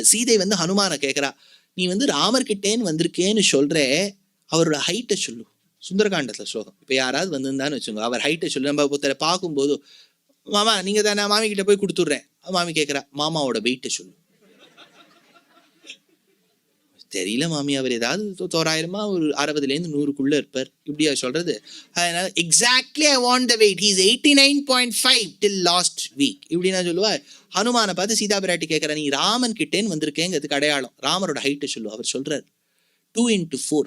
சீதை வந்து ஹனுமான கேட்குறா, நீ வந்து ராமர்கிட்டேன்னு வந்திருக்கேன்னு சொல்ற, அவரோட ஹைட்டை சொல்லு. சுந்தரகாண்டத்தில் ஸ்லோகம். இப்போ யாராவது வந்திருந்தான்னு வச்சுக்கோங்க, அவர் ஹைட்டை சொல்லு. நம்ம ஒருத்தரை பார்க்கும்போது, மாமா நீங்கள் தானே, மாமி கிட்ட போய் கொடுத்துட்றேன். மாமி கேட்குறா, மாமாவோட வெயிட்டை சொல்லு. தெரியல மாமி, அவர் ஏதாவது தோராயிரமா ஒரு 60லேருந்து 100க்குள்ள இருப்பார், இப்படியா சொல்றது? அதனால exactly I want the weight, he's 89.5 till last week, இப்படி நான் சொல்லுவா. ஹனுமானை பார்த்து சீதா பிராட்டி கேட்குறா, நீ ராமன் கிட்டேன்னு வந்திருக்கேங்கிறதுக்கு அடையாளம் ராமரோட ஹைட்டை சொல்லு. அவர் சொல்றார் 2 into 4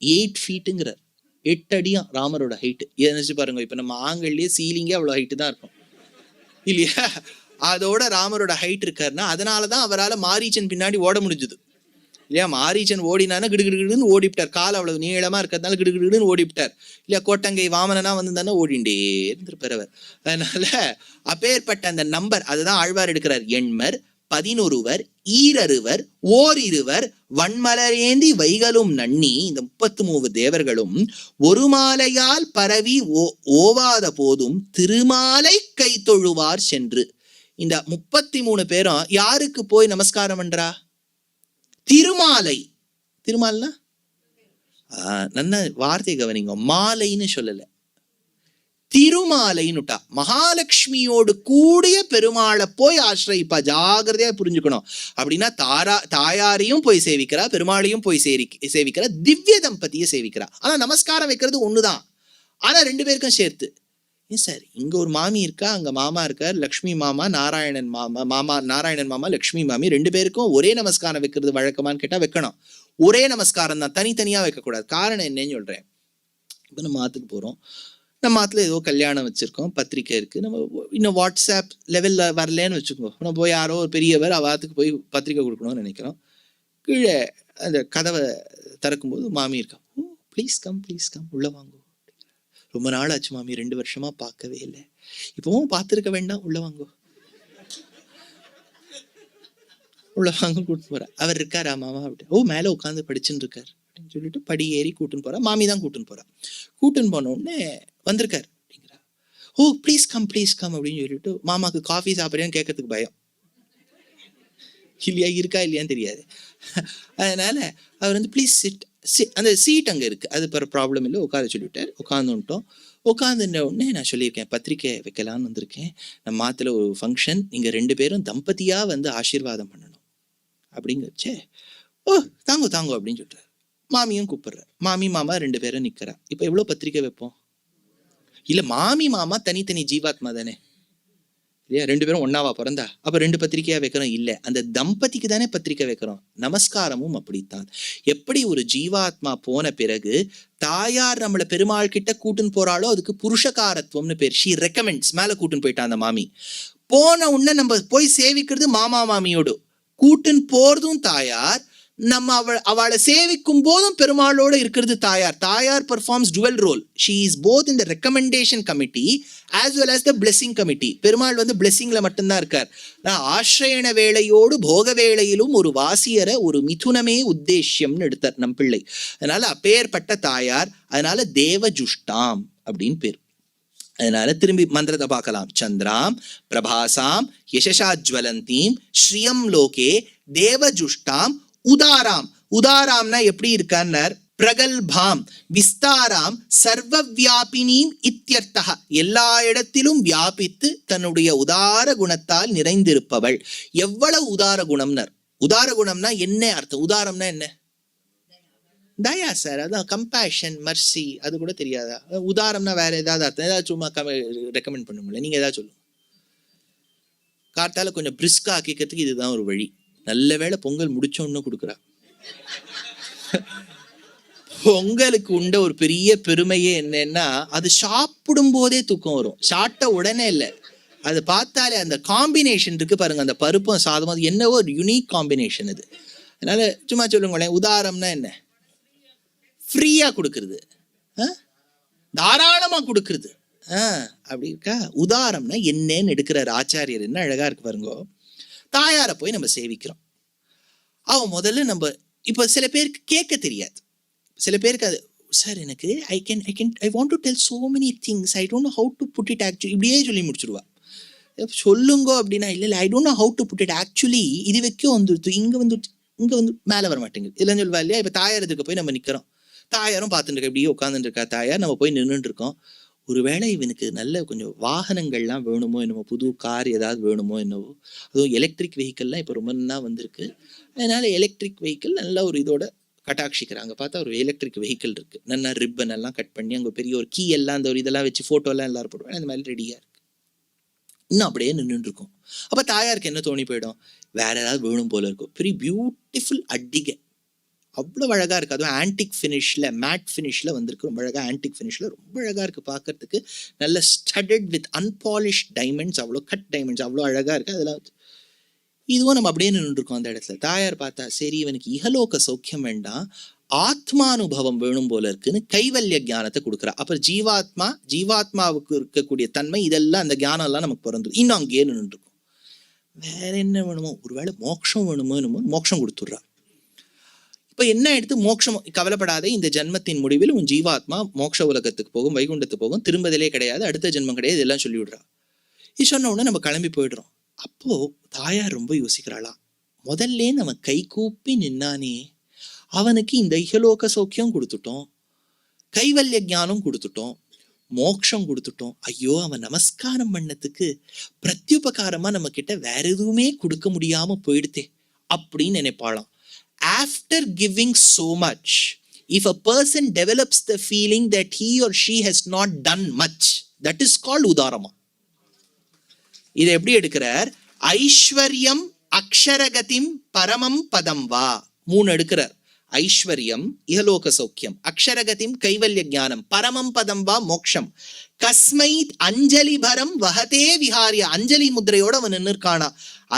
8 feetங்கிறார். 8 அடியா ராமரோட ஹைட்டு. நினைச்சு பாருங்க, இப்போ நம்ம ஆங்கள்லயே சீலிங்கே அவ்வளோ ஹைட்டு தான் இருக்கும் இல்லையா? அதோட ராமரோட ஹைட் இருக்காருன்னா அதனாலதான் அவரால் மாரீச்சன் பின்னாடி ஓட முடிஞ்சுது இல்லையா? மாரீச்சன் ஓடினானா கிடுகிடுன்னு ஓடிவிட்டார். கால் அவ்வளவு நீளமா இருக்கிறதுனால கிடுகிடுன்னு ஓடிவிட்டார் இல்லையா? கோட்டங்கை வாமனனா வந்திருந்தானே ஓடிண்டே இருந்திருப்பார் அவர். அதனால அப்பேற்பட்ட அந்த நம்பர், அதுதான் ஆழ்வார் எடுக்கிறார். எண்மர் 11 ஈரருவர் ஓரிருவர் வன்மலரேந்தி வைகளும் நன்னி, இந்த 33 தேவர்களும் ஒரு மாலையால் பரவி ஓவாத போதும் திருமாலை கை தொழுவார் சென்று. இந்த 33 பேரும் யாருக்கு போய் நமஸ்காரம் பண்றா? திருமாலை. திருமால்னா நல்ல வார்த்தை கவனிங்க, மாலைன்னு சொல்லல, திருமாலைன்னுட்டா. மகாலட்சுமியோடு கூடிய பெருமாளை போய் ஆசிரயிப்பா. ஜாகிரதையா புரிஞ்சுக்கணும். அப்படின்னா தாயாரையும் போய் சேவிக்கிறா, பெருமாளையும் போய் சேவிக்கிறா, திவ்ய தம்பதியை சேவிக்கிறா. ஆனா நமஸ்காரம் வைக்கிறது ஒண்ணுதான், ஆனா 2 பேருக்கும் சேர்த்து. ஏன் சார், இங்க ஒரு மாமி இருக்கா, அங்க மாமா இருக்கார், லக்ஷ்மி மாமா, நாராயணன் மாமா லக்ஷ்மி மாமி, 2 பேருக்கும் ஒரே நமஸ்காரம் வைக்கிறது வழக்கமான்னு கேட்டா வைக்கணும். ஒரே நமஸ்காரம் தான், தனித்தனியா வைக்கக்கூடாது. காரணம் என்னன்னு சொல்றேன். இப்போ நம்ம ஆத்துக்கு போறோம், நம்ம ஆத்துல ஏதோ கல்யாணம் வச்சிருக்கோம், பத்திரிக்கை இருக்கு, நம்ம இன்னும் வாட்ஸ்அப் லெவல்ல வரலன்னு வச்சுக்கோ, நம்ம போய் யாரோ ஒரு பெரியவர் ஆத்துக்கு போய் பத்திரிக்கை கொடுக்கணும்னு நினைக்கிறோம். கீழே அந்த கதவை திறக்கும்போது மாமி இருக்கா, ப்ளீஸ் கம் உள்ள வாங்க. ரொம்ப நாள் ஆச்சு மாமி, 2 வருஷமா பார்க்கவே இல்லை, இப்பவும் பார்த்துருக்க வேண்டாம், உள்ள வாங்க உள்ள வாங்க கூட்டின்னு போறா. அவர் இருக்காரா மாமா? அப்படி, ஓ மேல உட்காந்து படிச்சுன்னு இருக்காரு அப்படின்னு சொல்லிட்டு படி ஏறி கூட்டின்னு போறா. மாமி தான் கூட்டின்னு போறா. கூட்டின்னு போன உடனே வந்திருக்காரு அப்படிங்கிறா. ஓ ப்ளீஸ் கம் அப்படின்னு சொல்லிட்டு, மாமாக்கு காஃபி சாப்பிட்றேன்னு கேட்கறதுக்கு பயம் இல்லையா, இருக்கா இல்லையான்னு தெரியாது. அதனால அவர் வந்து ப்ளீஸ் சிட், அந்த சீட் அங்கே இருக்குது, அது பிற ப்ராப்ளம் இல்லை, உட்கார சொல்லிவிட்டார். உட்காந்துட்டோம். உட்காந்துட்ட உடனே நான் சொல்லியிருக்கேன், பத்திரிக்கை வைக்கலான்னு வந்திருக்கேன், நம்ம மாத்துல ஒரு ஃபங்க்ஷன், நீங்கள் 2 பேரும் தம்பதியாக வந்து ஆசீர்வாதம் பண்ணணும் அப்படிங்கச்சே. ஓ தாங்கோ அப்படின்னு சொல்லிட்டார். மாமியும் கூப்பிடுறார். மாமி மாமா 2 பேரும் நிற்கிறா. இப்போ எவ்வளோ பத்திரிக்கை வைப்போம்? இல்லை, மாமி மாமா தனித்தனி ஜீவாத்மா தானே இல்லையா? 2 பேரும் ஒன்னாவா பிறந்தா? அப்ப 2 பத்திரிக்கையா வைக்கிறோம்? இல்ல, அந்த தம்பதிக்கு தானே பத்திரிக்கை வைக்கிறோம். நமஸ்காரமும் அப்படித்தான். எப்படி ஒரு ஜீவாத்மா போன பிறகு தாயார் நம்மள பெருமாள் கிட்ட கூட்டுன்னு போறாளோ அதுக்கு புருஷகாரத்துவம்னு பேர். She recommends. மேல கூட்டுன்னு போயிட்டான் அந்த மாமி. போன உடனே நம்ம போய் சேவிக்கிறது மாமா மாமியோடு, கூட்டுன்னு போறதும் தாயார், நம்ம அவளை சேவிக்கும் போதும் பெருமாளோட இருக்கிறது தாயார். தாயார் performs dual role. She is both in the recommendation committee as well as the blessing committee. Perumal வந்து பிளெஸிங்ல மட்டும்தான் இருக்கார். ஆசிரயண வேளையோடு போக வேளையிலும் ஒரு வாசியரை, ஒரு மிதுனமே உத்தேசியம்னு எடுத்தார் நம் பிள்ளை. அதனால அப்பேற்பட்ட தாயார். அதனால தேவஜுஷ்டாம் அப்படின்னு பேர். அதனால திரும்பி மந்திரத்தை பார்க்கலாம். சந்திராம் பிரபாசாம் யசசாஜ்வலந்தீம் ஸ்ரீயம் லோகே தேவஜுஷ்டாம் உதாராம். உதாராம்னா எப்படி இருக்கான்னார், பிரகல்பாம் விஸ்தாராம் சர்வவியாபினீம் இத்யர்த்தஹ. எல்லா இடத்திலும் வியாபித்து தன்னுடைய உதார குணத்தால் நிறைந்திருப்பவள். எவ்வளவு உதார குணம்னர். உதார குணம்னா என்ன அர்த்தம்? உதாரம்னா என்ன? தயா சார், அதான் கம்பேஷன், மர்சி, அது கூட தெரியாதா? உதாரம்னா வேற ஏதாவது அர்த்தம்? ஏதாவது சும்மா ரெக்கமெண்ட் பண்ணுங்களேன், நீங்க ஏதாவது சொல்லுங்க. காத்தால கொஞ்சம் பிரிஸ்கா ஆக்கிக்கிறதுக்கு இதுதான் ஒரு வழி. நல்ல வேளை பொங்கல் முடிச்சோன்னு கொடுக்குறா. பொங்கலுக்கு உண்ட ஒரு பெரிய பெருமையே என்னன்னா, அது சாப்பிடும் போதே தூக்கம் வரும். சாப்பிட்ட உடனே இல்லை, அது பார்த்தாலே அந்த காம்பினேஷன் இருக்கு பாருங்க, அந்த பருப்பும் சாதம், அது என்னவோ ஒரு யுனிக் காம்பினேஷன் அது. அதனால சும்மா சொல்லுங்களேன், உதாரம்னா என்ன? ஃப்ரீயா கொடுக்கறது, தாராளமா கொடுக்கறது, அப்படி இருக்கா? உதாரம்னா என்னன்னு எடுக்கிறார் ஆச்சாரியர். என்ன அழகா இருக்கு பாருங்க. தாயாரை போய் நம்ம சேவிக்கிறோம். அவன் முதல்ல நம்ம இப்போ சில பேருக்கு கேட்க தெரியாது. சில பேருக்கு அது, சார் எனக்கு I want to tell so many things, I don't know how to put it actually, இப்படியே சொல்லி முடிச்சிருவா. சொல்லுங்கோ அப்படின்னா இல்லை I don't know how to put it. Actually இது வைக்கும் வந்துடுது, இங்கே வந்து மேலே வர மாட்டேங்குது. இல்லைன்னு சொல்லுவா இல்லையா? இப்போ தாயாரத்துக்கு போய் நம்ம நிற்கிறோம், தாயாரும் பார்த்துட்டு இருக்கா, இப்படியே உட்காந்துட்டு இருக்கா தாயார், நம்ம போய் நின்றுட்டு இருக்கோம். ஒருவேளை இவனுக்கு நல்ல கொஞ்சம் வாகனங்கள்லாம் வேணுமோ என்னமோ, புது கார் ஏதாவது வேணுமோ என்னவோ, அதுவும் எலக்ட்ரிக் வெஹிக்கல்லாம் இப்போ ரொம்ப நல்லா வந்திருக்கு. அதனால எலக்ட்ரிக் வெஹிக்கிள் நல்ல ஒரு இதோட கட்டாட்சிக்கிறாங்க. பார்த்தா ஒரு எலக்ட்ரிக் வெஹிக்கிள் இருக்குது, நல்லா ரிப்பன் எல்லாம் கட் பண்ணி அங்கே பெரிய ஒரு கீ எல்லாம் அந்த ஒரு இதெல்லாம் வச்சு ஃபோட்டோலாம் எல்லாரும் போடுவாங்க, அந்த மாதிரி ரெடியாக இருக்குது. இன்னும் அப்படியே நின்றுட்டு இருக்கும். அப்போ தாயாருக்கு என்ன தோணி போயிடும், வேற ஏதாவது வேணும் போல இருக்கும். பெரிய பியூட்டிஃபுல் அட்டிகை, அவ்வளோ அழகாக இருக்குது. அதுவும் ஆன்டிக் ஃபினிஷில், மேட் ஃபினிஷில் வந்திருக்கு, ரொம்ப அழகாக ஆன்டிக் ஃபினிஷில் ரொம்ப அழகாக இருக்குது பார்க்கறதுக்கு. நல்ல ஸ்டடட் வித் அன்பாலிஷ் டைமண்ட்ஸ், அவ்வளோ கட் டைமண்ட்ஸ், அவ்வளோ அழகாக இருக்குது. அதெல்லாம் இதுவும் நம்ம அப்படியே நின்றுருக்கோம் அந்த இடத்துல. தாயார் பார்த்தா சரி இவனுக்கு இகலோக சௌக்கியம் வேண்டாம், ஆத்மானுபவம் வேணும் போல இருக்குன்னு கைவல்ய ஞானத்தை கொடுக்குறா. அப்புறம் ஜீவாத்மாவுக்கு இருக்கக்கூடிய தன்மை இதெல்லாம் அந்த ஞானம் எல்லாம் நமக்கு பிறந்தது. இன்னும் அங்கேயே நின்றுருக்கும். வேற என்ன வேணுமோ, ஒருவேளை மோட்சம் வேணுமோ என்னமோ, மோட்சம் கொடுத்துட்றா. இப்போ என்ன எடுத்து மோட்சம், கவலைப்படாதே, இந்த ஜென்மத்தின் முடிவில் உன் ஜீவாத்மா மோட்ச உலகத்துக்கு போகும், வைகுண்டத்துக்கு போகும், திரும்பதிலே கிடையாது, அடுத்த ஜென்மம் கிடையாது, இதெல்லாம் சொல்லி விடுறா. இது சொன்ன உடனே நம்ம கிளம்பி போயிடுறோம். அப்போ தாயார் ரொம்ப யோசிக்கிறாளா, முதல்ல நம்ம கை கூப்பி நின்னானே அவனுக்கு இந்த இகலோக சௌக்கியம் கொடுத்துட்டோம், கைவல்ய ஞானம் கொடுத்துட்டோம், மோட்சம் கொடுத்துட்டோம். ஐயோ அவன் நமஸ்காரம் பண்ணதுக்கு பிரத்யுபகாரமா நம்ம கிட்ட வேற எதுவுமே கொடுக்க முடியாம போயிடுதே அப்படின்னு நினைப்பாளாம். After giving so much, if a person develops the feeling that he or she has not done much, that is called udarama. இதை எப்படி எடுக்கிறார், ஐஸ்வர்யம் அக்ஷரகதிம் பரமம் பதம் வா, 3 எடுக்கிறார். ஐஸ்வர்யம் இஹலோக சௌக்கியம், அக்ஷரகதிம் கைவல்ய ஞானம், பரமம் பதம் வா மோக்ஷம். கஸ்மை அஞ்சலி பரம் வஹதே விஹாரிய, அஞ்சலி முத்திரையோட அவன் நின்றுக்கானா.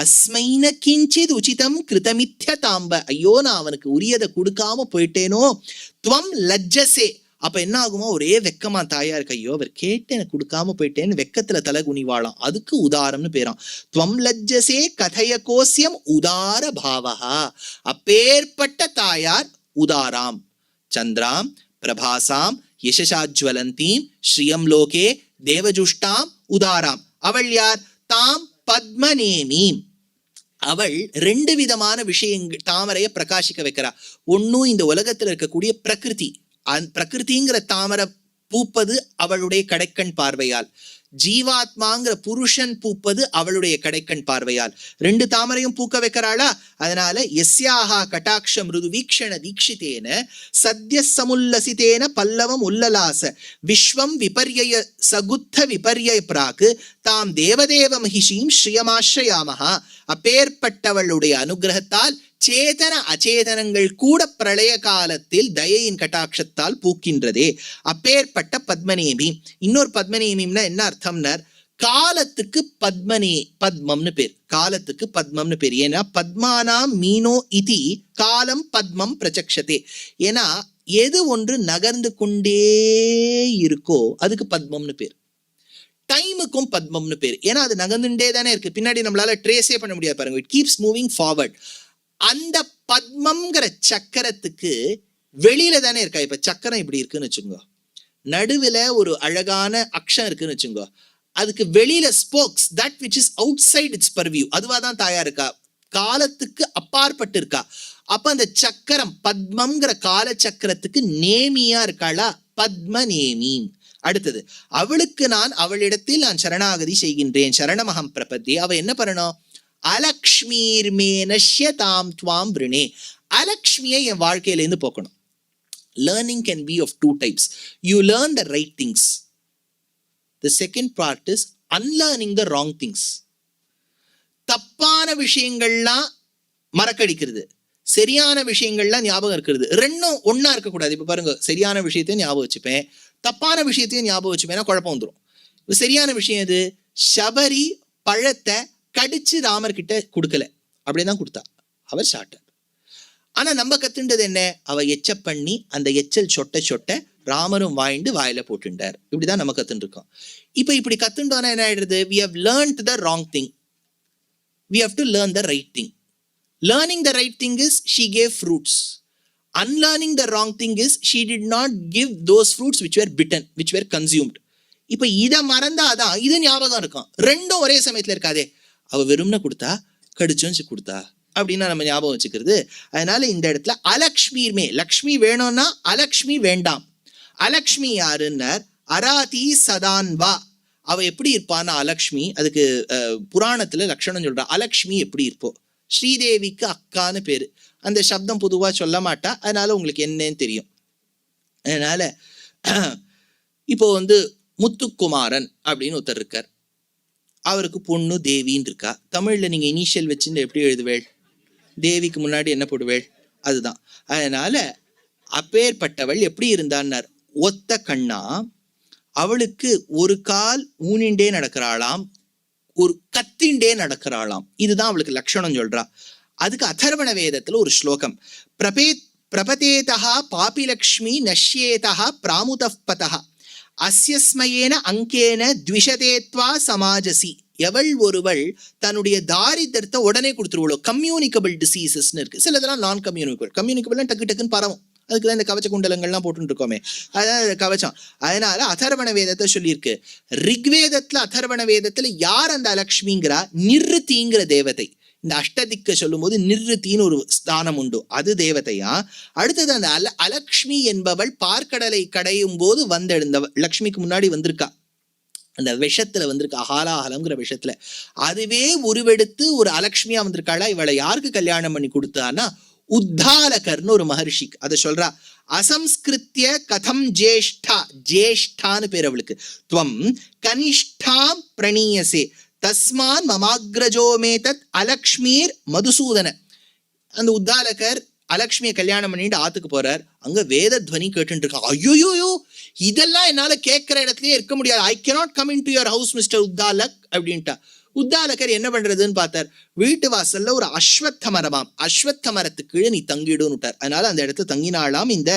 அஸ்மைன கிஞ்சித் உச்சிதம் கிருதமித்ய தாம்ப, ஐயோ நான் அவனுக்கு உரியதை கொடுக்காம போயிட்டேனோ. துவம் லஜ்ஜசே, அப்ப என்ன ஆகுமோ, ஒரே வெக்கமா தாயாருக்கு, ஐயோ அவர் கேட்டு எனக்கு கொடுக்காம போயிட்டேன்னு வெக்கத்துல தலை குனிவாளாம். அதுக்கு உதாரம்னு பேராம். துவம் லஜ்ஜசே கதய கோசியம் உதார பாவஹா, அப்பேற்பட்ட தாயார் உதாராம். சந்திராம் பிரபாசாம் யசசாஜ்வலந்தீம் ஸ்ரீயம் லோகே தேவஜுஷ்டாம் உதாராம். அவள் யார், தாம் பத்மநேமீம். அவள் 2 விதமான விஷயங்கள் தாமரையை பிரகாசிக்க வைக்கிறா. ஒன்னும் இந்த உலகத்துல இருக்கக்கூடிய பிரகிருதி, பிரகிருதிங்கிற தாமரை பூப்பது அவளுடைய கடைக்கண் பார்வையால், ஜீவாத்மாங்கிற புருஷன் பூப்பது அவளுடைய கடைக்கண் பார்வையால். 2 தாமரையும் பூக்க வைக்கிறாளா. அதனால எஸ்யாஹா கட்டாட்ச மிருது வீக்ஷண தீட்சிதேன சத்ய சமுல்லசிதேன பல்லவம் உல்லலாச விஸ்வம் விபர்யய சகுத்த விபர்ய பிராக்கு தாம் தேவதேவ மகிஷீம் ஸ்ரீயமாஸ்ரயாமஹா. அப்பேற்பட்டவளுடைய அனுகிரகத்தால் சேதன அச்சேதனங்கள் கூட பிரளய காலத்தில் தயையின் கட்டாட்சத்தால் பூக்கின்றதே. அப்பேற்பட்ட பத்மநேமி. இன்னொரு பத்மநேமின்னா என்ன அர்த்தம்னர், காலத்துக்கு பத்மம்னு பேர், காலத்துக்கு பத்மம்னு பேர். ஏன்னா பத்மானாம் மீனோ இதி காலம் பத்மம் பிரச்சக்ஷதே. ஏன்னா எது ஒன்று நகர்ந்து கொண்டே இருக்கோ அதுக்கு பத்மம்னு பேர். டைமுக்கும் பத்மம்னு பேர், ஏன்னா அது நகர்ந்துட்டே தானே இருக்கு, பின்னாடி நம்மளால ட்ரேஸே பண்ண முடியாது பாருங்க, இட் கீப்ஸ் மூவிங் ஃபார்வர்ட். அந்த பத்மம்ங்கிற சக்கரத்துக்கு வெளியில தானே இருக்கா. இப்ப சக்கரம் இப்படி இருக்குன்னு வச்சுக்கோங்க, நடுவுல ஒரு அழகான அக்ஷம் இருக்குன்னு வச்சுக்கோங்க, அதுக்கு வெளியில spokes, that which is outside its purview, அதுவாதான் தாயா இருக்கா, காலத்துக்கு அப்பாற்பட்டு இருக்கா. அப்ப அந்த சக்கரம் பத்மம்ங்கிற கால சக்கரத்துக்கு நேமியா இருக்காளா, பத்ம நேமி. அடுத்தது, அவளுக்கு அவளிடத்தில் நான் சரணாகதி செய்கின்றேன், சரணமகம் பிரபத்தி. அவ என்ன பண்ணணும், அலக்ஷ்மீர்மேனஷ்ய தாம் துவாம் விருணே. அலக்ஷ்மியை என் வாழ்க்கையிலேருந்து போக்கணும். Learning can be of 2 types. You learn the right things. The second part is unlearning the wrong things. தப்பான விஷயங்கள்லாம் மறக்கடிக்கிறது, சரியான விஷயங்கள்லாம் ஞாபகம் இருக்கிறது. 2ம் ஒன்னா இருக்கக்கூடாது. இப்ப பாருங்க, சரியான விஷயத்தையும் ஞாபகம் வச்சுப்பேன், தப்பான விஷயத்தையும் ஞாபகம் வச்சுப்பேன்னா குழப்பம் வந்துடும். சரியான விஷயம் எது, சபரி பழத்தை கடிச்சு ராமர் கிட்ட கொடுக்கல, அப்படிதான் கொடுத்தா, அவர் சாட்டார். ஆனா நம்ம கத்துண்டது என்ன, அவ எச்ச பண்ணி அந்த எச்சல் சொட்ட சொட்ட ராமரும் வாய்ந்து வாயில போட்டுண்டார். இப்படிதான் நம்ம கத்துட்டு இருக்கோம். இப்ப இப்படி கத்துண்டோன்னா என்ன ஆயிடுறது, we have learned the wrong thing, we have to learn the right thing. Learning the right thing is she gave fruits. Unlearning the wrong thing is she did not give those fruits which were bitten, which were consumed. இப்ப இதை மறந்தாதான் இது ஞாபகம் இருக்கும். ரெண்டும் ஒரே சமயத்துல இருக்காதே. அவ வெறும்னு கொடுத்தா, கடிச்சும் கொடுத்தா அப்படின்னா நம்ம ஞாபகம் வச்சுக்கிறது. அதனால இந்த இடத்துல அலக்ஷ்மியுமே, லக்ஷ்மி வேணும்னா அலக்ஷ்மி வேண்டாம். அலக்ஷ்மி யாருன்னார், அராதி சதான்வா. அவ எப்படி இருப்பான்னா அலக்ஷ்மி, அதுக்கு புராணத்துல லட்சணம் சொல்றா. அலக்ஷ்மி எப்படி இருப்போம், ஸ்ரீதேவிக்கு அக்கான்னு பேரு. அந்த சப்தம் பொதுவா சொல்ல மாட்டா, அதனால உங்களுக்கு என்னன்னு தெரியும். அதனால இப்போ முத்துக்குமாரன் அப்படின்னு ஒருத்தர் இருக்கார். அவருக்கு பொண்ணு தேவின்னு இருக்கா. தமிழ்ல நீங்க இனிஷியல் வச்சுன்னு எப்படி எழுதுவேள், தேவிக்கு முன்னாடி என்ன போடுவேள், அதுதான். அதனால அப்பேற்பட்டவள் எப்படி இருந்தான்னார், ஒத்த கண்ணா, அவளுக்கு ஒரு கால் ஊனிண்டே நடக்கிறாளாம், ஒரு கத்திண்டே நடக்கிறாளாம். இதுதான் அவளுக்கு லட்சணம் சொல்றா. அதுக்கு அதர்வண வேதத்துல ஒரு ஸ்லோகம், பிரபதேதா பாபிலக்ஷ்மி நஷ்யேதா பிராமுதப்பதா அஸ்யஸ்மயேன அங்கேன த்விஷதேத்வா சமாஜசி. எவள் ஒருவள் தன்னுடைய தாரித்திரத்தை உடனே கொடுத்துருவளோ. கம்யூனிகபிள் டிசீசஸ்ன்னு இருக்கு, சிலதெல்லாம் நான் கம்யூனிகபிள். கம்யூனிகபிள்னா டக்குன்னு பரவும். அதுக்குதான் இந்த கவச்ச குண்டலங்கள்லாம் போட்டு இருக்கோமே, அதான் கவச்சம். அதனால அதர்வண வேதத்தை சொல்லியிருக்கு. ரிக்வேதத்துல அதர்வண வேதத்துல யார் அந்த அலக்ஷ்மிங்கிறா, நிர்ருதிங்கிற தேவதை. இந்த அஷ்டதிக்க சொல்லும் போது நிர்ருத்தின்னு ஒரு ஸ்தானம் உண்டு, அது தேவதையா. அடுத்தது அந்த அலக்ஷ்மி என்பவள் பார்க்கடலை கடையும் போது வந்தெழுந்தவள். லக்ஷ்மிக்கு முன்னாடி வந்திருக்கா, அந்த விஷத்துல வந்திருக்கா, ஹாலாஹலம்ங்கிற விஷத்துல. அதுவே உருவெடுத்து ஒரு அலக்ஷ்மியா வந்திருக்காளா. இவளை யாருக்கு கல்யாணம் பண்ணி கொடுத்தான்னா உத்தாலகர்னு ஒரு மகர்ஷி. அதை சொல்றா. அசம்ஸ்கிருத்திய கதம் ஜேஷ்டா, ஜேஷ்டான்னு பேர் அவளுக்கு. துவம் கனிஷ்டாம் பிரணீயசே தஸ்மான் மமாக்ரஜோமே தத் அலக்ஷ்மீர் மதுசூதன. அந்த உத்தாலகர் அலக்ஷ்மியை கல்யாணம் பண்ணிட்டு ஆத்துக்கு போறார். அங்க வேத துவனி கேட்டு இருக்கா. ஐயோயோ, இதெல்லாம் என்னால கேட்கிற இடத்துலயே இருக்க முடியாது. I cannot come in to your house mister Uddalak அப்படின்ட்டா. உத்தாலகர் என்ன பண்றதுன்னு பார்த்தார். வீட்டு வாசல்ல ஒரு அஸ்வத்த மரமாம், அஸ்வத்த மரத்துக்கு கீழே நீ தங்கிடுன்னு விட்டார். அதனால அந்த இடத்துல தங்கினாலாம் இந்த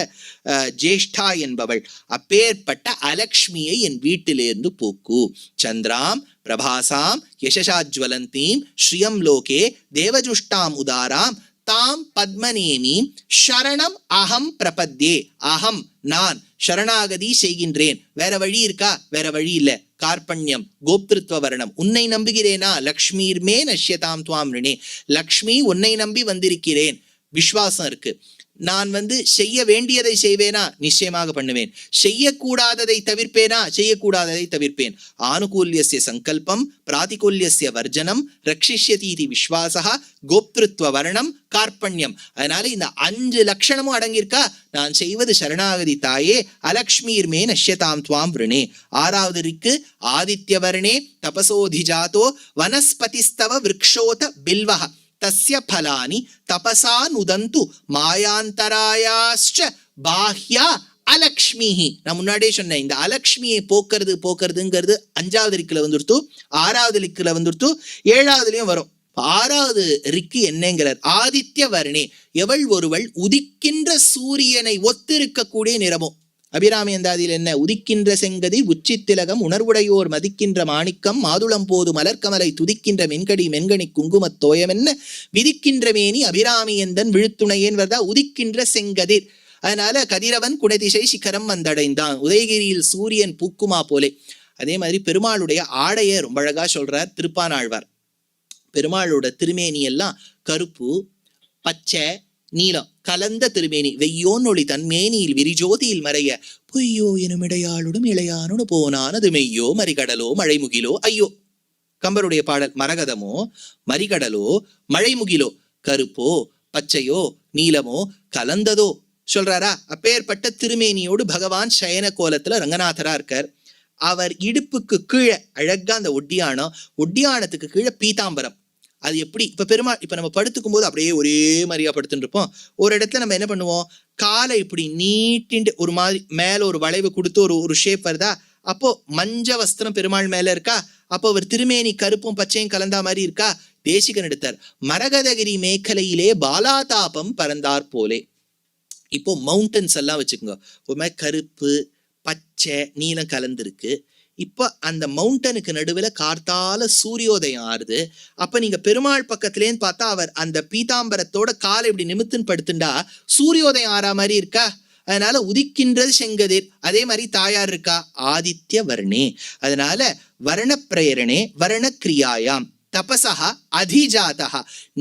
ஜேஷ்டா என்பவள். அப்பேற்பட்ட அலக்ஷ்மியை என் வீட்டிலிருந்து போக்கு. சந்திராம் பிரபாசாம் யசசாஜ்வலந்தீம் ஸ்ரீயம் லோகே தேவஜுஷ்டாம் உதாராம் தாம் பத்மநேமி சரணம் அகம் பிரபத்யே. அகம் நான் சரணாகதி செய்கின்றேன். வேற வழி இருக்கா? வேற வழி இல்ல. கார்பண்யம் கோப்திருத்வ வர்ணம். உன்னை நம்புகிறேனா, லக்ஷ்மீர்மே நஷ்யதாம் துவாம் ரிணே. லக்ஷ்மி உன்னை நம்பி வந்திருக்கிறேன், விஸ்வாசம் இருக்கு. நான் செய்ய வேண்டியதை செய்வேனா, நிச்சயமாக பண்ணுவேன். செய்யக்கூடாததை தவிர்ப்பேனா, செய்யக்கூடாததை தவிர்ப்பேன். ஆனுகூல்யஸ்ய சங்கல்பம் பிராதிகூல்யஸ்ய வர்ஜனம் ரக்ஷிஷ்யதி விஸ்வாசா கோப்திருத்வ வர்ணம் கார்பண்யம். அதனால இந்த 5 லட்சணமும் அடங்கியிருக்கா. நான் செய்வது சரணாகதி தாயே, அலக்ஷ்மீர்மே நஷ்யதாம் துவாம் விருணே. 6வது இருக்கு, ஆதித்ய வர்ணே தபசோதிஜாதோ வனஸ்பதிஸ்தவ விருக்ஷோத பில்வஹ தஸ்ய பலானி தபசா நுதந்து மாயாந்தராயாஸ்ச பாஹ்யா அலக்ஷ்மிஹி. நான் முன்னாடியே சொன்னேன், இந்த அலக்ஷ்மியை போக்குறதுங்கிறது 5வது ரிக்குல வந்துடுத்து, 6வது ரிக்குல வந்துடுத்து, 7வதுலயும் வரும். 6வது ரிக்கு என்னங்கிறார், ஆதித்ய வர்ணே. எவள் ஒருவள் உதிக்கின்ற சூரியனை ஒத்திருக்கக்கூடிய நிறமும். அபிராமி அந்தாதியில் என்ன, உதிக்கின்ற செங்கதி உச்சித்திலகம் உணர்வுடையோர் மதிக்கின்ற மாணிக்கம் மாதுளம் போது மலர்கமலை துதிக்கின்ற மென்கடி மென்கணி குங்குமத் தோயம் என்ன விதிக்கின்ற மேனி அபிராமி எந்தன் விழுத்துணையேன் வருதா. உதிக்கின்ற செங்கதிர். அதனால கதிரவன் குணதிசை சிகரம் வந்தடைந்தான், உதயகிரியில் சூரியன் பூக்குமா போலே. அதே மாதிரி பெருமாளுடைய ஆடையை ரொம்ப அழகா சொல்றார் திருப்பானாழ்வார். பெருமாளோட திருமேனி எல்லாம் கருப்பு பச்சை நீலம் கலந்த திருமேனி. வெய்யோன்னொளி தன்மேனியில் விரிஜோதியில் மறைய பொய்யோ எனும் இடையாளுடும் இளையானோடு போனானது மெய்யோ மறிகடலோ மழைமுகிலோ. ஐயோ, கம்பருடைய பாடல். மரகதமோ மறிகடலோ மழைமுகிலோ, கருப்போ பச்சையோ நீலமோ கலந்ததோ சொல்றாரா. அப்பேற்பட்ட திருமேனியோடு பகவான் சயன கோலத்துல ரங்கநாதரா இருக்கார். அவர் இடுப்புக்கு கீழே அழகா அந்த ஒட்டியானத்துக்கு கீழே பீதாம்பரம். அது எப்படி, இப்ப பெருமாள் இப்ப நம்ம படுத்துக்கும் போது அப்படியே ஒரே மாதிரியா படுத்துட்டு இருப்போம். ஒரு இடத்துல நம்ம என்ன பண்ணுவோம், காலை இப்படி நீட்டிண்டு ஒரு மாதிரி மேல ஒரு வளைவு கொடுத்து ஒரு ஷேப் வருதா. அப்போ மஞ்ச வஸ்திரம் பெருமாள் மேல இருக்கா. அப்போ அவர் திருமேனி கருப்பும் பச்சையும் கலந்தா மாதிரி இருக்கா. தேசிகன் எடுத்தார், மரகதகிரி மேഖലയിலே பாலாதாபம் பறந்தார் போலே. இப்போ மவுண்டன்ஸ் எல்லாம் வச்சுக்கோங்க, ஒரு மாதிரி கருப்பு பச்சை நீலம் கலந்துருக்கு. இப்ப அந்த மவுண்டனுக்கு நடுவில் கார்த்தால சூரியோதயம் ஆறுது. அப்ப நீங்க பெருமாள் பக்கத்துலேன்னு பார்த்தா அவர் அந்த பீதாம்பரத்தோட காலை இப்படி நிமித்துன்னு படுத்துண்டா சூரியோதயம் ஆறா மாதிரி இருக்கா. அதனால உதிக்கின்றது செங்கதிர். அதே மாதிரி தாயார் இருக்கா, ஆதித்ய வர்ணே. அதனால வர்ண பிரேரணே வர்ண கிரியாயாம் தபசா அதிஜாதா,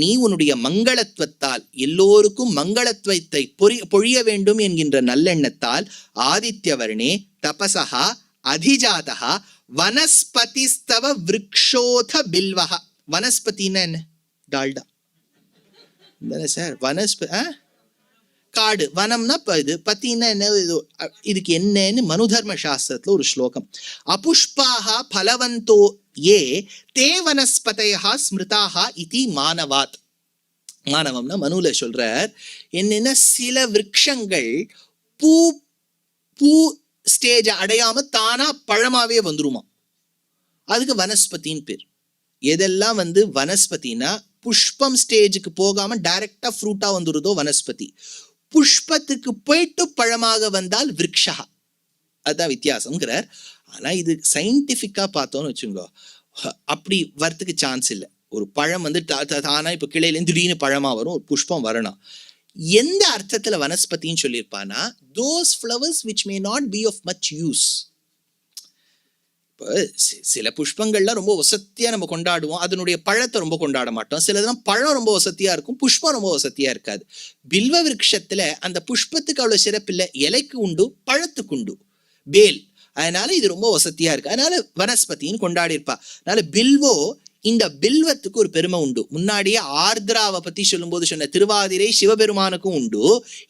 நீ உன்னுடைய மங்களத்துவத்தால் எல்லோருக்கும் மங்களத்துவத்தை பொழிய வேண்டும் என்கின்ற நல்லெண்ணத்தால் ஆதித்ய வர்ணே தபசா அதிஜாதா வனஸ்பதிஸ்தவ விருக்ஷோத பில்வஹ. வனஸ்பதினா என்ன? டால்டா சார். காடு, வனம்னா இது, பத்தின்னா என்ன, இதுக்கு என்னன்னு மனு தர்ம சாஸ்திரத்துல ஒரு ஸ்லோகம். அபுஷ்பாஹா பலவந்தோ ஏ தே வனஸ்பதயா ஸ்மிருதாஹா இதி மானவாத். மானவம்னா மனுல சொல்றார் என்னன்னா, சில விருட்சங்கள் பூ பூ ஸ்டேஜ் அடையாம தானா பழமாவே வந்துருமா, அதுக்கு வனஸ்பதின்னு பேர். எதெல்லாம் வனஸ்பதினா புஷ்பம் ஸ்டேஜுக்கு போகாம டைரக்டா ஃப்ரூட்டா வந்துருதோ வனஸ்பதி. புஷ்பத்துக்கு போயிட்டு பழமாக வந்தால் விருக்ஷா. அதுதான் வித்தியாசம்ங்கிறார். ஆனா இது சயின்டிபிக்கா பார்த்தோம்னு வச்சுக்கோ, அப்படி வரத்துக்கு சான்ஸ் இல்லை. ஒரு பழம் தானா இப்ப கிளையிலேருந்து திடீர்னு பழமா வரும், ஒரு புஷ்பம் வரணும். எந்த அர்த்தத்துல வனஸ்பதின்னு சொல்லியிருப்பானா, those flowers which may not be of much use. சில புஷ்பங்கள்லாம் ரொம்ப வசத்தியா நம்ம கொண்டாடுவோம், அதனுடைய பழத்தை ரொம்ப கொண்டாட மாட்டோம். சிலதெல்லாம் பழம் ரொம்ப வசத்தியா இருக்கும், புஷ்பம் ரொம்ப வசத்தியா இருக்காது. பில்வ விருட்சத்துல அந்த புஷ்பத்துக்கு அவ்வளவு சிறப்பில்லை, இலைக்கு உண்டு பழத்துக்கு உண்டு பேல். அதனால இது ரொம்ப வசத்தியா இருக்கு, அதனால வனஸ்பதின்னு கொண்டாடி இருப்பா. அதனால பில்வோ, இந்த பில்வத்துக்கு ஒரு பெருமை உண்டு. முன்னாடியே ஆர்திராவை பத்தி சொல்லும் போது சொன்ன திருவாதிரை சிவபெருமானுக்கும் உண்டு.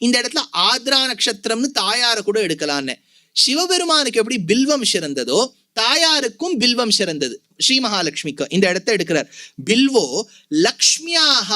இந்த இடத்துல ஆர்திரா நட்சத்திரம்னு தாயார கூட எடுக்கலான்னு. சிவபெருமானுக்கு எப்படி பில்வம் சிறந்ததோ தாயாருக்கும் பில்வம் சிறந்தது. ஸ்ரீ மகாலட்சுமிக்கு இந்த இடத்தை எடுக்கிறார். பில்வோ லக்ஷ்மியாக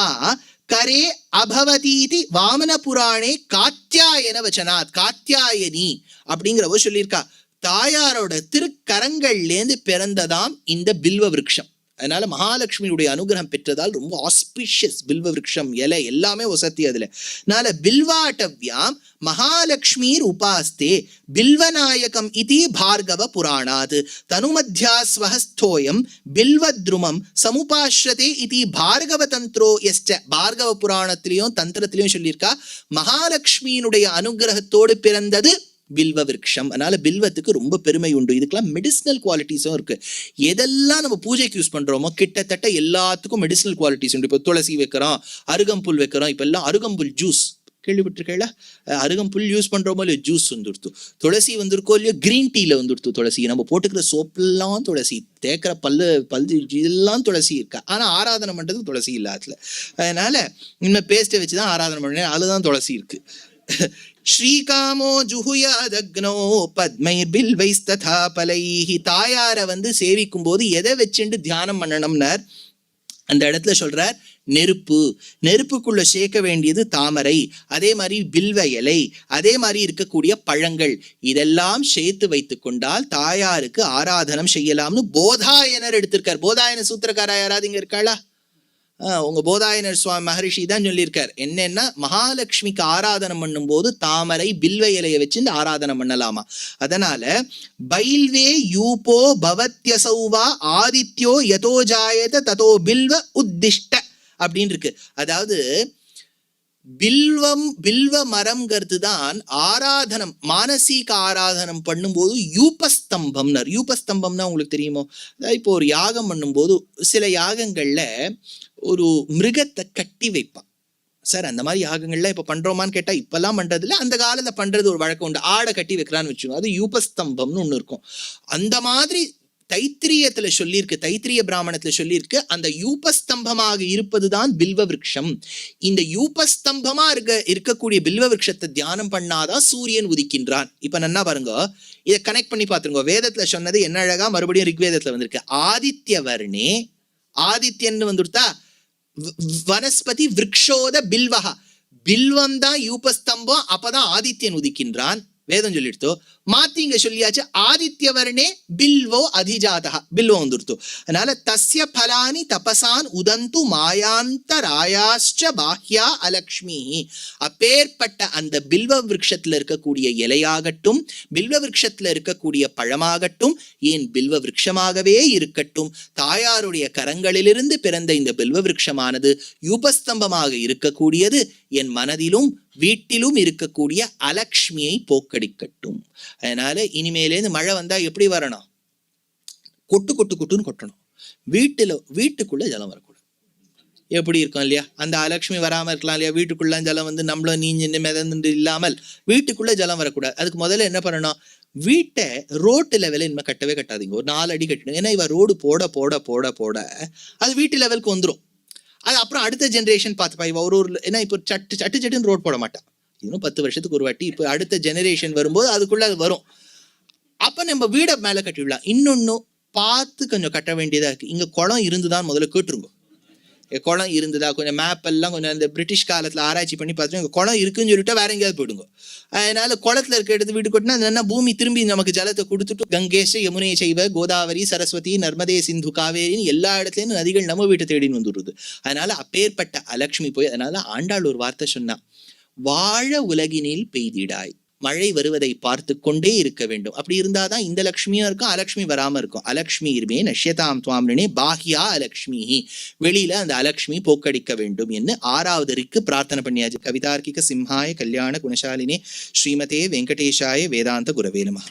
கரே அபவதீதி வாமன புராணே காத்யாயன வச்சனாத். காத்யாயனி அப்படிங்கிறவோ சொல்லியிருக்கா, தாயாரோட திருக்கரங்கள்லேருந்து பிறந்ததாம் இந்த பில்வ விருட்சம். அதனால மகாலட்சுமியுடைய அனுகிரகம் பெற்றதால் ரொம்ப ஆஸ்பிஷியஸ் பில்வ விருட்சம், இலை எல்லாமே வசதி அதுல. அதனால பில்வாட்டவ்யாம் மகாலட்சுமீர் உபாஸ்தே பில்வநாயகம் இதி பார்கவ புராணாத் தனுமத்யா ஸ்வஹஸ்தோயம் பில்வத்ருமம் சமுபாஸ்ரதே இதி பார்கவ தந்திரோ எஸ்ட. பார்கவ புராணத்திலையும் தந்திரத்திலையும் சொல்லியிருக்கா, மகாலட்சுமியினுடைய அனுகிரகத்தோடு பிறந்தது பில்வ விருட்சம். அதனால பில்வத்துக்கு ரொம்ப பெருமை உண்டு. இதுக்கெல்லாம் மெடிசினல் குவாலிட்டிஸும் இருக்கு. எதெல்லாம் நம்ம பூஜைக்கு யூஸ் பண்றோமோ கிட்டத்தட்ட எல்லாத்துக்கும் மெடிசினல் குவாலிட்டிஸ் உண்டு. இப்போ துளசி வைக்கிறோம், அருகம்புல் வைக்கிறோம். இப்ப எல்லாம் அருகம்புல் ஜூஸ் கேள்விப்பட்டிருக்கேளா? அருகம்புல் யூஸ் பண்றோமோ இல்லையோ ஜூஸ் வந்துடுத்து. துளசி வந்திருக்கோ இல்லையோ கிரீன் டீல வந்துடுத்து துளசி. நம்ம போட்டுக்கிற சோப்பெல்லாம் துளசி, தேக்கிற பல்லு இதெல்லாம் துளசி இருக்கா. ஆனா ஆராதனை பண்றதுக்கு துளசி இல்ல அதுல. அதனால இன்னும் பேஸ்ட்டை வச்சுதான் ஆராதனை பண்ணேன், அதுதான் துளசி இருக்கு. ஸ்ரீகாமோ ஜுஹுயாதக்னோ பத்மைர் பில்வைஸ்ததா பலைஹி. தாயாரை சேவிக்கும் போது எதை வச்சுட்டு தியானம் பண்ணணும்னார் அந்த இடத்துல சொல்றார். நெருப்பு, நெருப்புக்குள்ள சேர்க்க வேண்டியது தாமரை, அதே மாதிரி பில்வ இலை, அதே மாதிரி இருக்கக்கூடிய பழங்கள், இதெல்லாம் சேர்த்து வைத்துக் கொண்டால் தாயாருக்கு ஆராதனம் செய்யலாம்னு போதாயனர் எடுத்திருக்கார். போதாயன சூத்திரக்காரா யாராவது இங்க இருக்காளா? உங்க போதாயனர் சுவாமி மகரிஷி தான் சொல்லியிருக்கார். என்னன்னா, மகாலட்சுமிக்கு ஆராதனம் பண்ணும் போது தாமரை பில்வ இலையை வச்சு ஆராதனம் பண்ணலாமா. அதனால பைல்வே யூபோ பவத்யசௌவா ஆதித்யோ யதோ ஜாயத ததோ பில்வ உத்திஷ்ட அப்படின்னு இருக்கு. அதாவது பில்வ மரம்ங்கிறது தான் ஆராதனம், மானசீக ஆராதனம் பண்ணும்போது யூபஸ்தம்பம்னர். யூபஸ்தம்பம்னா உங்களுக்கு தெரியுமோ? அதாவது இப்போ ஒரு யாகம் பண்ணும்போது சில யாகங்கள்ல ஒரு மிருகத்தை கட்டி வைப்பான் சார். அந்த மாதிரி யாகங்கள்ல இப்ப பண்றோமான்னு கேட்டா இப்பெல்லாம் பண்றதுல, அந்த காலத்துல பண்றது ஒரு வழக்கம் உண்டு. ஆடை கட்டி வைக்கிறான்னு வச்சுக்கோங்க, அது யூபஸ்தம்பம்னு ஒண்ணு இருக்கும். அந்த மாதிரி தைத்திரியத்துல சொல்லியிருக்கு, தைத்திரிய பிராமணத்துல சொல்லியிருக்கு, அந்த யூபஸ்தம்பமாக இருப்பதுதான் பில்வ விருட்சம். இந்த யூபஸ்தம்பமா இருக்கக்கூடிய பில்வ விருட்சத்தை தியானம் பண்ணாதான் சூரியன் உதிக்கின்றான். இப்ப நன்னா பாருங்க, இதை கனெக்ட் பண்ணி பாத்துருங்க. வேதத்துல சொன்னது என்ன அழகா மறுபடியும் ரிக்வேதத்துல வந்திருக்கு. ஆதித்ய வர்ணே, ஆதித்யன் வந்துடுத்தா, வனஸ்பதி விருக்ஷோத பில்வஹா. பில்வம் தான் யூபஸ்தம்பம், அப்பதான் ஆதித்யன் உதிக்கின்றான். வேதம் சொல்லிடுத்தோ. மாத்தி இங்க சொல்லியாச்சு, ஆதித்ய வர்ணே பில்வோ அதிஜாதா, பில்வோ வந்துடுத்து. அதனால தஸ்ய பலானி தபசான் உதந்து மாயாந்தராயாச்ச பாஹ்யா அலக்ஷ்மி. அப்பேற்பட்ட அந்த பில்வ விருட்சத்துல இருக்கக்கூடிய இலையாகட்டும், பில்வ விருட்சத்துல இருக்கக்கூடிய பழமாகட்டும், ஏன் பில்வ விருட்சமாகவே இருக்கட்டும், தாயாருடைய கரங்களிலிருந்து பிறந்த இந்த பில்வ விருட்சமானது யூபஸ்தம்பமாக இருக்கக்கூடியது என் மனதிலும் வீட்டிலும் இருக்கக்கூடிய அலக்ஷ்மியை போக்கடிக்கட்டும். அதனால இனிமேலேருந்து மழை வந்தா எப்படி வரணும்? கொட்டு கொட்டு கொட்டுன்னு கொட்டணும். வீட்டுக்குள்ள ஜலம் வரக்கூடாது. எப்படி இருக்கும் இல்லையா? அந்த அலட்சுமி வராமல் இருக்கலாம் இல்லையா? வீட்டுக்குள்ள ஜலம் வந்து நம்மளும் நீஞ்சு மிதந்து இல்லாமல் வீட்டுக்குள்ள ஜலம் வரக்கூடாது. அதுக்கு முதல்ல என்ன பண்ணணும்? வீட்டை ரோட்டு லெவலில் இனிமே கட்டவே கட்டாதீங்க. ஒரு 4 அடி கட்டணும். ஏன்னா இவ ரோடு போட போட போட போட அது வீட்டு லெவலுக்கு வந்துடும். அது அப்புறம் அடுத்த ஜென்ரேஷன் பார்த்துப்பா. இவ ஒரு ஏன்னா இப்போ சட்டுன்னு ரோடு போட மாட்டான். இன்னும் 10 வருஷத்துக்கு ஒரு வாட்டி. இப்போ அடுத்த ஜெனரேஷன் வரும்போது அதுக்குள்ள அது வரும். அப்ப நம்ம வீடை மேலே கட்டிவிடலாம். இன்னொன்னும் பார்த்து கொஞ்சம் கட்ட வேண்டியதா இருக்கு. இங்க குளம் இருந்துதான் முதல்ல கேட்டுருங்க. குளம் இருந்ததா? கொஞ்சம் மேப் எல்லாம் கொஞ்சம் அந்த பிரிட்டிஷ் காலத்தில் ஆராய்ச்சி பண்ணி பார்த்துட்டு இங்கே குளம் இருக்குன்னு சொல்லிட்டு வேற எங்கேயாவது போயிடுங்க. அதனால குளத்துல இருக்க எடுத்து வீடு கொட்டினா என்ன பூமி திரும்பி நமக்கு ஜலத்தை கொடுத்துட்டு கங்கேஷ யமுனே செய்வ கோதாவரி சரஸ்வதி நர்மதே சிந்து காவேரின்னு எல்லா இடத்துலையும் நதிகள் நம்ம வீட்டை தேடின்னு வந்துடுது. அதனால அப்பேற்பட்ட அலட்சுமி போய், அதனால ஆண்டாள் ஒரு வார்த்தை சொன்னா, வாழ உலகினில் பெய்திடாய். மழை வருவதை பார்த்து கொண்டே இருக்க வேண்டும். அப்படி இருந்தாதான் இந்த லட்சுமியும் இருக்கும், அலட்சுமி வராம இருக்கும். அலட்சுமி இருமே நஷ்யதாம் துவாம்னே பாஹ்யா அலட்சுமி. வெளியில அந்த அலட்சுமி போக்கடிக்க வேண்டும் என்று 6வது பிரார்த்தனை பண்ணியாச்சு. கவிதார்க்கிக சிம்ஹாய கல்யாண குணசாலினே ஸ்ரீமதே வெங்கடேஷாய வேதாந்த குரவே நமஹ.